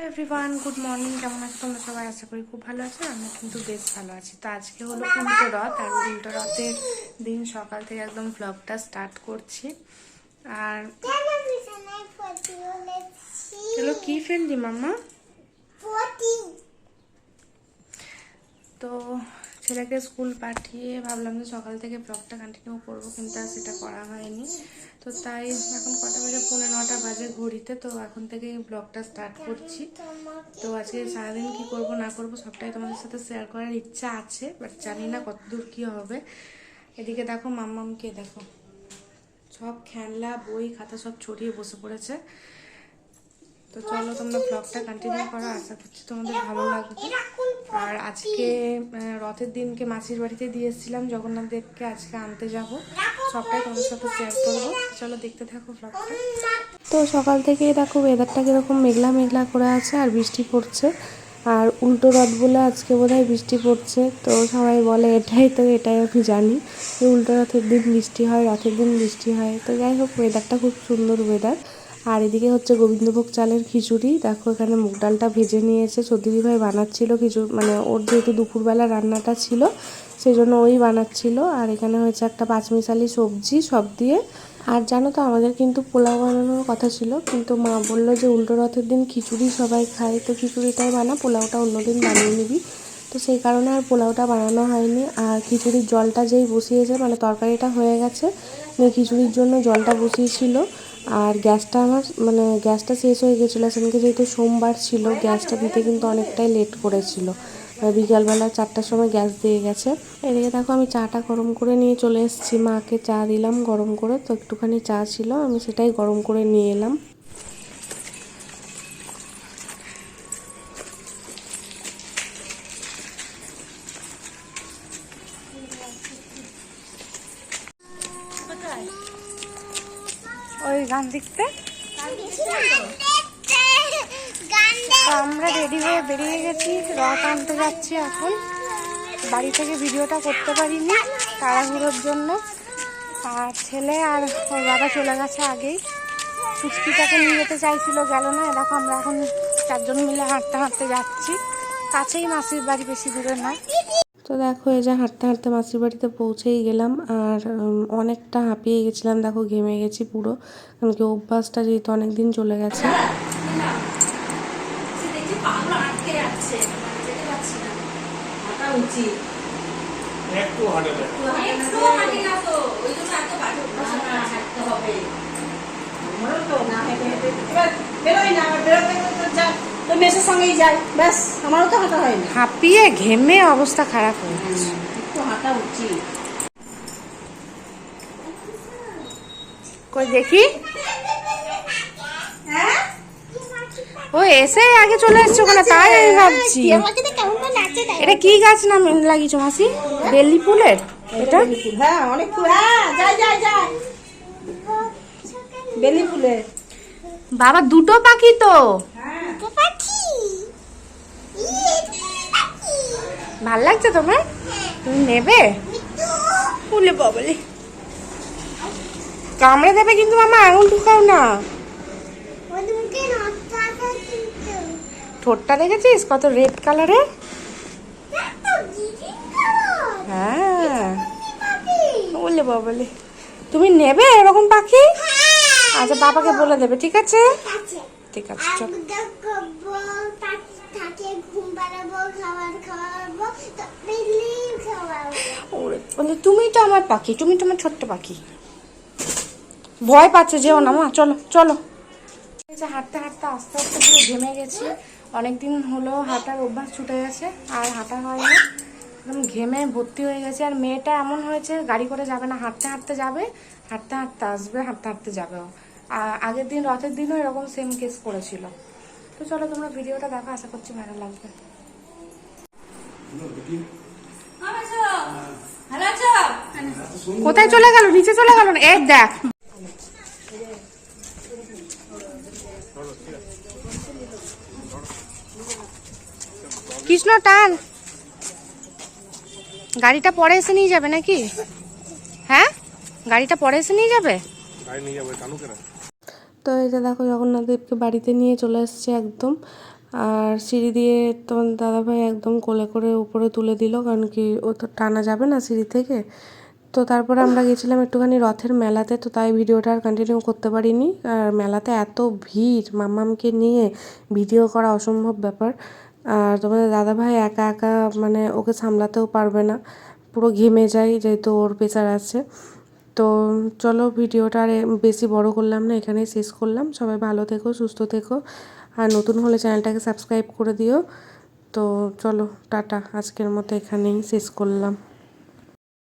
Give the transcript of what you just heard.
Everyone, good morning. কেমন আছো তোমরা সবাই? আশা করি খুব ভালো আছো। আমরা কিন্তু বেশ ভালো আছি। তো আজকে হলো উল্টো রথ, আর উল্টো রথের দিন সকাল থেকে একদম ব্লগটা স্টার্ট করছি। আর চলো কি ফেললি মাম্মা? তো ছেলেকে স্কুল পাঠিয়ে ভাবলাম যে সকাল থেকে ব্লগটা কন্টিনিউ করবো, কিন্তু আর সেটা করা হয়নি। তো তাই এখন কটা বাজে, 9:30 বাজে ঘড়িতে। তো এখন থেকেই ব্লগটা স্টার্ট করছি। তো আজকে সারাদিন কি করব না করব সবটাই তোমাদের সাথে শেয়ার করার ইচ্ছা আছে, বাট জানি না কতদূর কি হবে। এদিকে দেখো মাম্মামকে দেখো, সব খেলনা বই খাতা সব ছড়িয়ে বসে পড়েছে। তো চলো তোমরা ব্লগটা কন্টিনিউ করো, আশা করছি তোমাদের ভালো লাগবে। আর আজকে রথের দিনকে মাসির বাড়িতে দিয়ে এসেছিলাম জগন্নাথ দেবকে, আজকে আনতে যাব, সবটাই তোমাদের সাথে শেয়ার করবো। চলো দেখতে থাকো ব্লগটা। তো সকাল থেকে দেখো ওয়েদারটা কিরকম মেঘলা মেঘলা করে আছে আর বৃষ্টি পড়ছে। আর উল্টো রথ বলে আজকে বোধহয় বৃষ্টি পড়ছে। তো সবাই বলে এটাই আমি জানি যে উল্টো রথের দিন বৃষ্টি হয়, রথের দিন বৃষ্টি হয়। তো যাই হোক, ওয়েদারটা খুব সুন্দর ওয়েদার। আর এদিকে হচ্ছে গোবিন্দভোগ চালের খিচুড়ি। দেখো এখানে মুগ ডালটা ভেজে নিয়েছে, চৌধুরী ভাই বানাচ্ছিল কিছু, মানে ওর যেহেতু দুপুরবেলা রান্নাটা ছিল সেই জন্য ওই বানাচ্ছিল। আর এখানে হয়েছে একটা পাঁচমিশালি সবজি সব দিয়ে। আর জানো তো আমাদের কিন্তু পোলাও বানানোর কথা ছিল, কিন্তু মা বললো যে উল্টো রথের দিন খিচুড়ি সবাই খায়, তো খিচুড়িটাই বানা, পোলাওটা অন্যদিন বানিয়ে নিবি। তো সেই কারণে আর পোলাওটা বানানো হয়নি। আর খিচুড়ির জলটা যেই বসিয়েছে, মানে তরকারিটা হয়ে গেছে, খিচুড়ির জন্য জলটা বসিয়েছিল। আর গ্যাসটা আমার মানে গ্যাসটা শেষ হয়ে গেছিলো সেদিনকে, যেহেতু সোমবার ছিল, গ্যাসটা দিতে কিন্তু অনেকটাই লেট করেছিল। বিকালবেলা 4টার সময় গ্যাস দিয়ে গেছে। এদিকে দেখো আমি চাটা গরম করে নিয়ে চলে এসেছি, মাকে চা দিলাম গরম করে। তো একটুখানি চা ছিল, আমি সেটাই গরম করে নিয়ে এলাম। ওই গান দেখতে আমরা রেডি হয়ে বেরিয়ে গেছি, রথ আনতে যাচ্ছি এখন। বাড়ি থেকে ভিডিওটা করতে পারিনি তাড়াহুড়োর জন্য। আর ছেলে আর ওর বাবা চলে গেছে আগেই। সুস্কিটাকে নিয়ে যেতে চাইছিল, গেল না। দেখো আমরা এখন 4 জন মিলে হাঁটতে হাঁটতে যাচ্ছি, কাছেই মাসির বাড়ি, বেশি দূরে না। তো দেখো এই যে হাঁটতে হাঁটতে মাসির বাড়িতে পৌঁছেই গেলাম। আর অনেকটা হাঁপিয়ে গেছিলাম, দেখো ঘেমে গেছি পুরো, কারণ কি অভ্যাসটা যেহেতু অনেকদিন চলে গেছে। হাঁপিয়ে ঘেমে অবস্থা খারাপ হয়ে গেছে, একটু হাঁটা উচিত। কই দেখি, ও এসে আগে চলে এসছে ওখানে, তাই আমি ভাবছি এটা কি গাছ নাম লাগিয়েছো মাসি? বেলি ফুলের এটা? হ্যাঁ অনেক ফুল, হ্যাঁ যাই বেলি ফুলের। বাবা দুটো পাখি তো, ভাল লাগছে তোমার? তুমি নেবে? ফুলে বাবলে কামড়ে দেবে কিন্তু মামা, আঙুল ঢুকাও না। ঠোঁটটা দেখেছিস কত রেড কালারের? হ্যাঁ বলে বাবলে, তুমি নেবে এরকম পাখি? আচ্ছা বাবাকে বলে দেবে, ঠিক আছে ঠিক আছে চল। বলে তুমি তো আমার পাখি, তুমি তো আমার ছোট্ট পাখি। ভয় পাচ্ছে, যেও না মা, চলো চলো। হাঁটতে হাঁটতে আস্তে আস্তে পুরো ঘেমে গেছি, অনেকদিন হলো হাঁটার অভ্যাস ছুটে গেছে, আর হাঁটা হয় না, একদম ঘেমে ভর্তি হয়ে গেছে। আর মেয়েটা এমন হয়েছে, গাড়ি করে যাবে না, হাঁটতে হাঁটতে যাবে, হাঁটতে হাঁটতে আসবে, হাঁটতে হাঁটতে যাবে। আগের দিন রথের দিনও এরকম সেম কেস করেছিল। তো চলো তোমরা ভিডিওটা দেখো, আশা করছি ভালো লাগবে। কোথায় চলে গেল? নিচে চলে গেল না? এই দেখ, কৃষ্ণ টান, গাড়িটা পরে এসে নিয়ে যাবে নাকি? হ্যাঁ গাড়িটা পরে এসে নিয়ে যাবে। তো এই যে দেখো জগন্নাথ দেবকে বাড়িতে নিয়ে চলে এসছে একদম। আর সিঁড়ি দিয়ে তোমার দাদাভাই একদম কোলে করে উপরে তুলে দিল, কারণ কি ও তো টানা যাবে না সিঁড়ি থেকে। তো তারপরে আমরা গেছিলাম একটুখানি রথের মেলাতে, তো তাই ভিডিওটা আর কন্টিনিউ করতে পারিনি। আর মেলাতে এত ভিড়, মাম্মামকে নিয়ে ভিডিও করা অসম্ভব ব্যাপার। আর তোমাদের দাদাভাই একা একা মানে ওকে সামলাতেও পারবে না, পুরো ঘেমে যায় যেহেতু ওর প্রেশার আছে। তো চলো ভিডিওটা আর বেশি বড় করলাম না, এখানেই শেষ করলাম। সবাই ভালো থেকো, সুস্থ থেকো, আর নতুন হলে চ্যানেলটাকে সাবস্ক্রাইব করে দিও। তো চলো টাটা, আজকের মতো এখানেই শেষ করলাম।